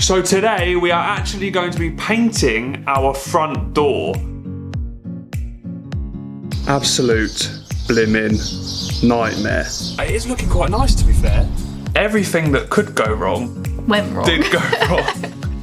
So today we are actually going to be painting our front door. Absolute blimmin' nightmare. It is looking quite nice, to be fair. Everything that could go wrong went wrong. Did go wrong.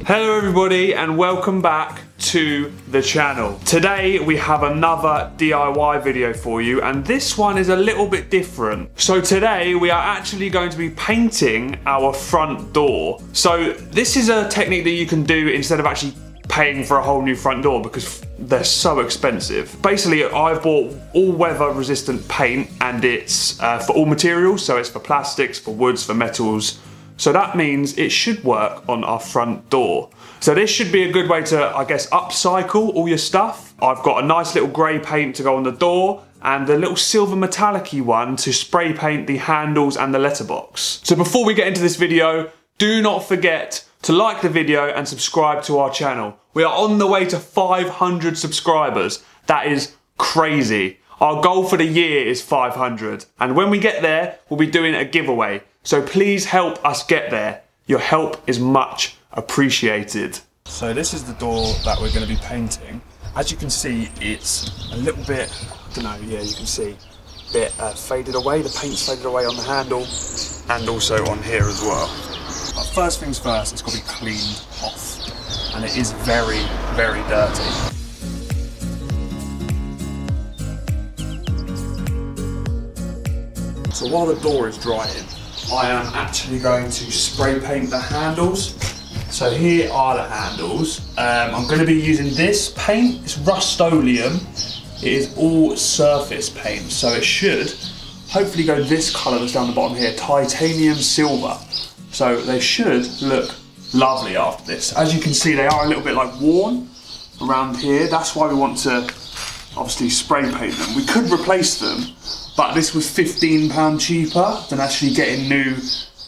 Hello everybody and welcome back to the channel. Today we have another DIY video for you, and this one is a little bit different. So today we are actually going to be painting our front door. So this is a technique that you can do instead of actually paying for a whole new front door because they're so expensive. Basically, I've bought all weather resistant paint, and it's for all materials. So it's for plastics, for woods, for metals. So that means it should work on our front door. So this should be a good way to, I guess, upcycle all your stuff. I've got a nice little grey paint to go on the door and a little silver metallic-y one to spray paint the handles and the letterbox. So before we get into this video, do not forget to like the video and subscribe to our channel. We are on the way to 500 subscribers. That is crazy. Our goal for the year is 500. And when we get there, we'll be doing a giveaway. So please help us get there. Your help is much appreciated. So this is the door that we're going to be painting. As you can see, it's a little bit, I don't know, yeah, you can see, a bit faded away. The paint's faded away on the handle and also on here as well. But first things first, it's got to be cleaned off. And it is very, very dirty. So while the door is drying, I am actually going to spray paint the handles. So here are the handles. I'm going to be using this paint. It's Rust-Oleum. It is all surface paint. So it should hopefully go this colour that's down the bottom here, titanium silver. So they should look lovely after this. As you can see, they are a little bit like worn around here. That's why we want to obviously spray paint them. We could replace them, but this was £15 cheaper than actually getting new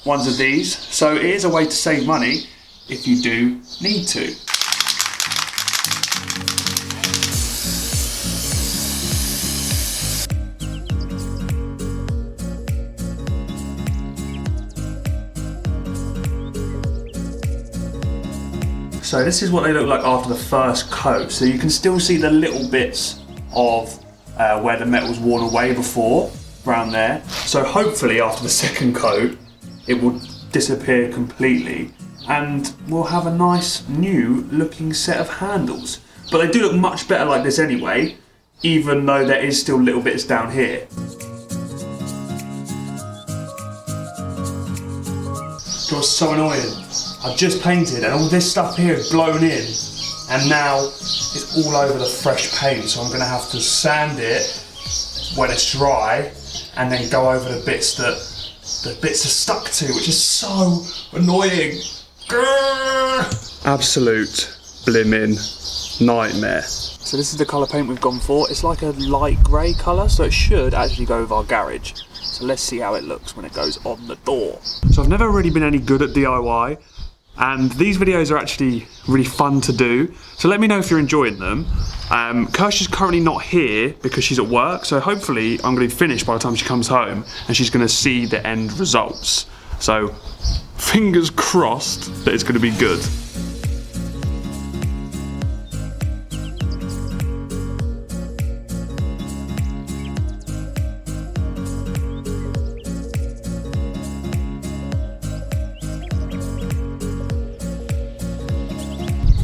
ones of these. So it is a way to save money if you do need to. So this is what they look like after the first coat. So you can still see the little bits of where the metal was worn away before, around there. So hopefully after the second coat, it will disappear completely and we'll have a nice new looking set of handles. But they do look much better like this anyway, even though there is still little bits down here. It was so annoying. I've just painted and all this stuff here is blown in, and now it's all over the fresh paint, so I'm going to have to sand it when it's dry and then go over the bits that the bits are stuck to, which is so annoying. Grrr! Absolute blimmin' nightmare. So this is the colour paint we've gone for. It's like a light grey colour, so it should actually go with our garage. So let's see how it looks when it goes on the door. So I've never really been any good at DIY, and these videos are actually really fun to do. So let me know if you're enjoying them. Kersha's currently not here because she's at work, so hopefully I'm going to be finished by the time she comes home and she's going to see the end results. So fingers crossed that it's going to be good.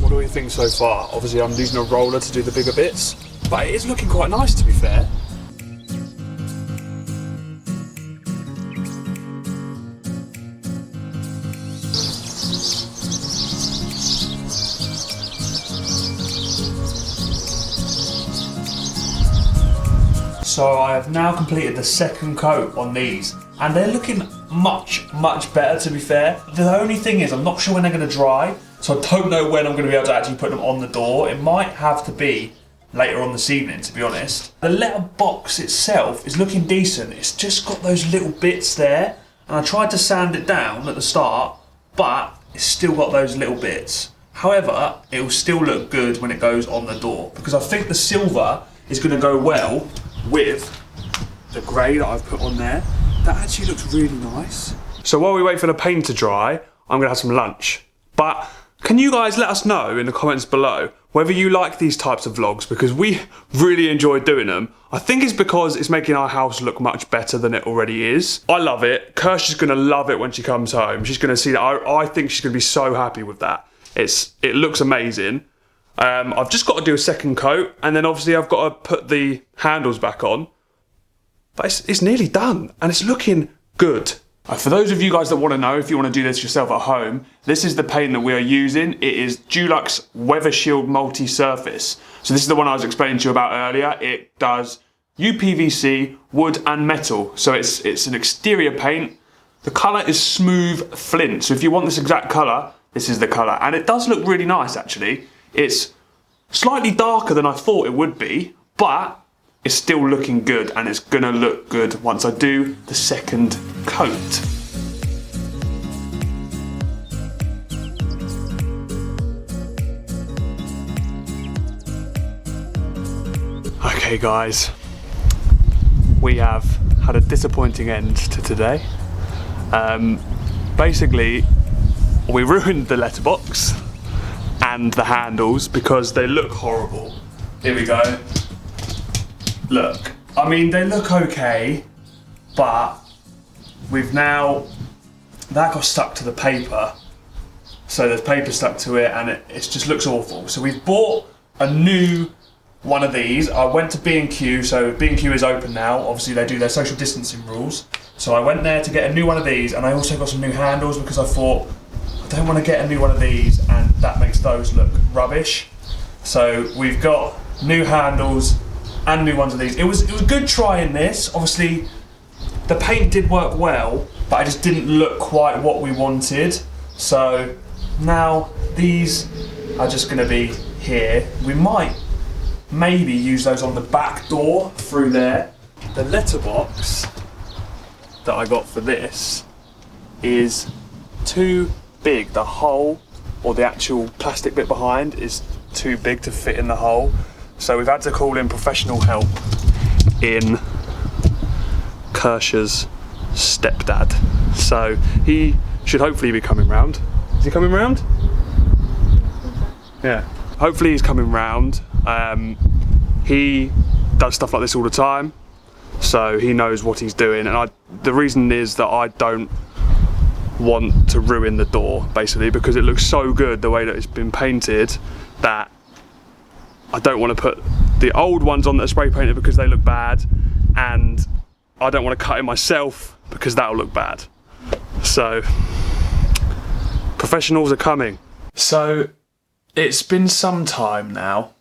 What do we think so far? Obviously I'm using a roller to do the bigger bits, but it is looking quite nice, to be fair. So I have now completed the second coat on these, and they're looking much better, to be fair. The only thing is I'm not sure when they're going to dry, so I don't know when I'm going to be able to actually put them on the door. It might have to be later on this evening, to be honest. The letterbox itself is looking decent. It's just got those little bits there, and I tried to sand it down at the start, but it's still got those little bits. However, it will still look good when it goes on the door, because I think the silver is going to go well with the grey that I've put on there. That actually looks really nice. So while we wait for the paint to dry, I'm going to have some lunch. But Can you guys let us know in the comments below whether you like these types of vlogs, because we really enjoy doing them. I think it's because it's making our house look much better than it already is. I love it. Kersha's gonna love it when she comes home. She's gonna see that. I think she's gonna be so happy with that. It looks amazing. I've just got to do a second coat, and then obviously I've got to put the handles back on. But it's nearly done, and it's looking good. For those of you guys that want to know, if you want to do this yourself at home, this is the paint that we are using. It is Dulux Weather Shield Multi-Surface. So this is the one I was explaining to you about earlier. It does UPVC, wood and metal. So it's an exterior paint. The colour is smooth flint. So if you want this exact colour, this is the colour. And it does look really nice actually. It's slightly darker than I thought it would be, but it's still looking good, and it's gonna look good once I do the second coat. Okay guys, we have had a disappointing end to today. Basically, we ruined the letterbox and the handles because they look horrible. Here we go. Look, I mean, they look okay, but that got stuck to the paper. So there's paper stuck to it, and it just looks awful. So we've bought a new one of these. I went to B&Q, so B&Q is open now. Obviously they do their social distancing rules. So I went there to get a new one of these, and I also got some new handles because I thought, I don't want to get a new one of these and that makes those look rubbish. So we've got new handles and new ones of these. It was good trying this. Obviously, the paint did work well, but it just didn't look quite what we wanted. So now these are just going to be here. We might maybe use those on the back door through there. The letterbox that I got for this is too big. The hole, or the actual plastic bit behind, is too big to fit in the hole. So we've had to call in professional help in Kersha's stepdad. So he should hopefully be coming round. Is he coming round? Yeah. Hopefully he's coming round. He does stuff like this all the time, so he knows what he's doing. And the reason is that I don't want to ruin the door, basically, because it looks so good the way that it's been painted that I don't want to put the old ones on that are spray painted because they look bad, and I don't want to cut it myself because that'll look bad. So professionals are coming. So it's been some time now,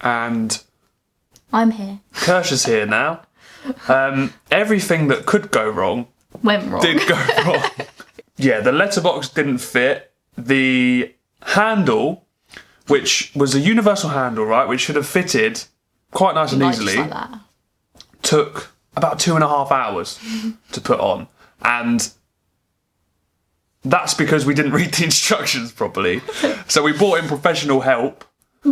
and I'm here. Kersha's here now. Everything that could go wrong went wrong. Did go wrong. Yeah, the letterbox didn't fit. The handle, which was a universal handle, right, which should have fitted quite nice and easily, like that. Took about 2.5 hours to put on. And that's because we didn't read the instructions properly. So we brought in professional help.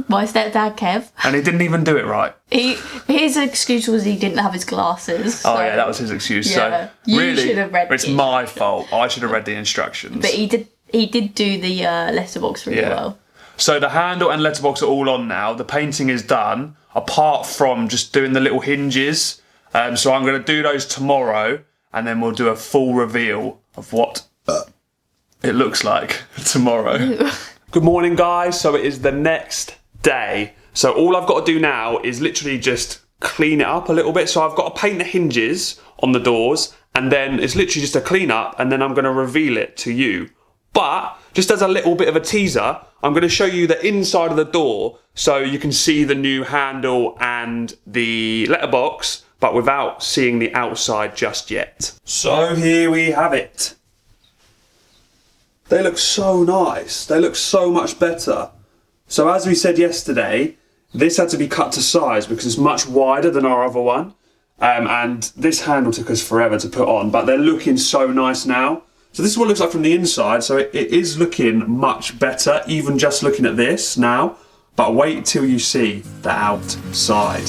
My stepdad, Kev. And he didn't even do it right. His excuse was he didn't have his glasses. Oh, yeah, that was his excuse. Yeah, so you really, should have read it's my fault. I should have read the instructions. But he did do the letterbox really well. So the handle and letterbox are all on now. The painting is done, apart from just doing the little hinges. So I'm going to do those tomorrow, and then we'll do a full reveal of what it looks like tomorrow. Ew. Good morning, guys. So it is the next day. So all I've got to do now is literally just clean it up a little bit. So I've got to paint the hinges on the doors, and then it's literally just a clean up, and then I'm going to reveal it to you. But just as a little bit of a teaser, I'm going to show you the inside of the door so you can see the new handle and the letterbox, but without seeing the outside just yet. So here we have it. They look so nice. They look so much better. So as we said yesterday, this had to be cut to size because it's much wider than our other one. And this handle took us forever to put on, but they're looking so nice now. So this is what it looks like from the inside. So it is looking much better, even just looking at this now. But wait till you see the outside.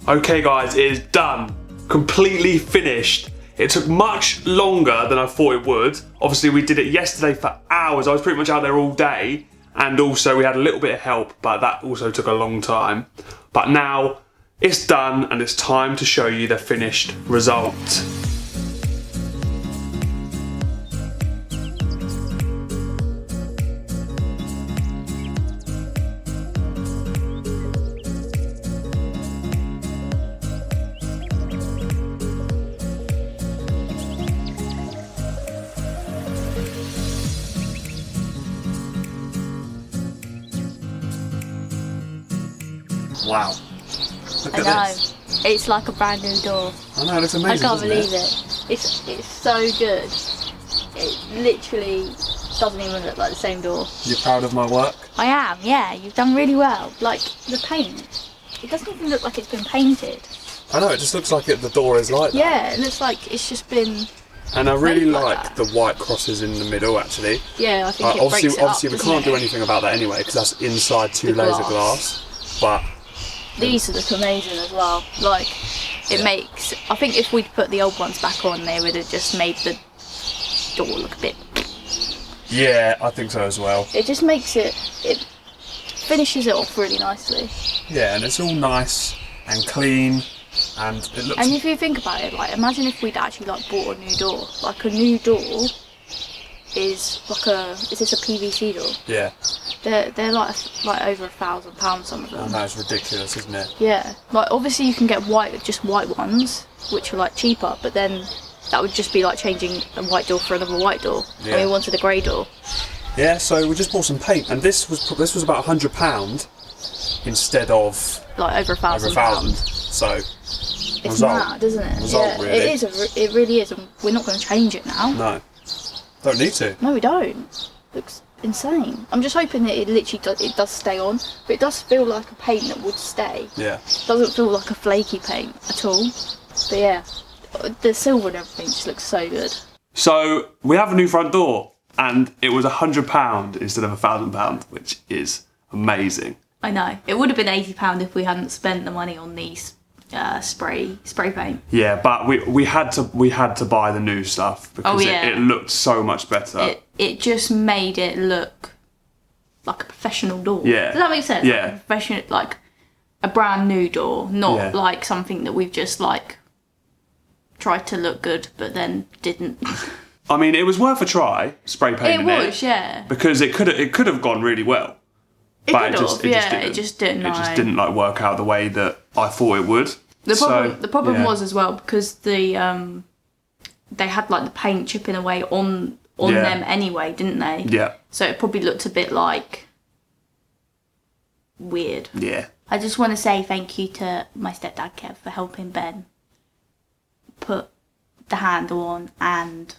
Okay guys, it is done. Completely finished. It took much longer than I thought it would. Obviously we did it yesterday for hours. I was pretty much out there all day, and also we had a little bit of help, but that also took a long time. But now it's done and it's time to show you the finished result. Wow. Look I at know. this. It's like a brand new door. I know, it looks amazing. I can't doesn't believe it. It's so good. It literally doesn't even look like the same door. You're proud of my work? I am, yeah. You've done really well. Like the paint, it doesn't even look like it's been painted. I know, it just looks like the door is like that. Yeah, it looks like it's just been. And I really like like that. the white crosses in the middle, actually. Yeah, I think it breaks it obviously up, we doesn't can't do it? anything about that anyway, because that's inside two The layers of glass. glass. But These look amazing as well. Like, it makes. I think if we'd put the old ones back on, they would have just made the door look a bit. yeah, I think so as well. It just makes it. It finishes it off really nicely. Yeah, and it's all nice and clean, and it looks. And if you think about it, like, imagine if we'd actually like bought a new door. Like, a new door is like a. Is this a PVC door? Yeah, They're like over £1,000, some of I them. know, it's ridiculous, isn't it? Yeah, like obviously you can get just white ones, which are like cheaper, but then that would just be like changing a white door for another white door. Yeah. And we wanted a grey door. Yeah, so we just bought some paint, and this was about £100 instead of Like over over £1,000. So It's result. mad, isn't it? Result, yeah, really. it is. It really is. And we're not going to change it now. No, don't need to. No, we don't. Looks insane. I'm just hoping that it literally does stay on, but it does feel like a paint that would stay. Yeah. It doesn't feel like a flaky paint at all. But yeah, the silver and everything just looks so good. So we have a new front door, and it was £100 instead of £1,000, which is amazing. I know. It would have been £80 if we hadn't spent the money on these spray paint. Yeah, but we had to buy the new stuff because yeah. it looked so much better. It just made it look like a professional door. Yeah. Does that make sense? Yeah. Like a professional, like a brand new door, not Yeah. like something that we've just like tried to look good but then didn't. I mean, it was worth a try, spray painting it. It was, yeah. Because it could have gone really well. It But could have, yeah. It just didn't. It just didn't like work out the way that I thought it would. The problem yeah. was as well because they had like the paint chipping away on Yeah. them anyway, didn't they? Yeah. So it probably looked a bit like weird. Yeah. I just want to say thank you to my stepdad Kev for helping Ben put the handle on and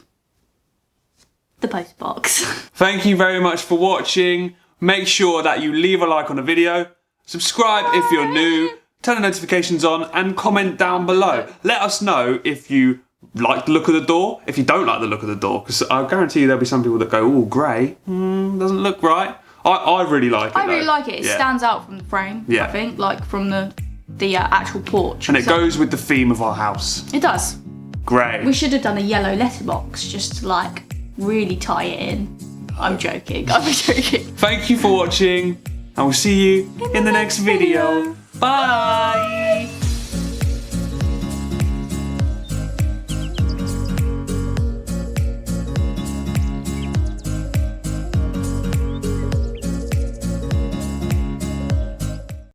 the post box. Thank you very much for watching. Make sure that you leave a like on the video, subscribe if you're new, turn the notifications on, and comment down below. Let us know if you like the look of the door, if you don't like the look of the door, because I guarantee you there'll be some people that go, oh, grey, doesn't look right. I really like it. I really like it. It Yeah. stands out from the frame, Yeah. I think, like from the actual porch. And it So- goes with the theme of our house. It does. Grey. We should have done a yellow letterbox just to like really tie it in. I'm joking. I'm joking. Thank you for watching, and we'll see you in the next video. Bye!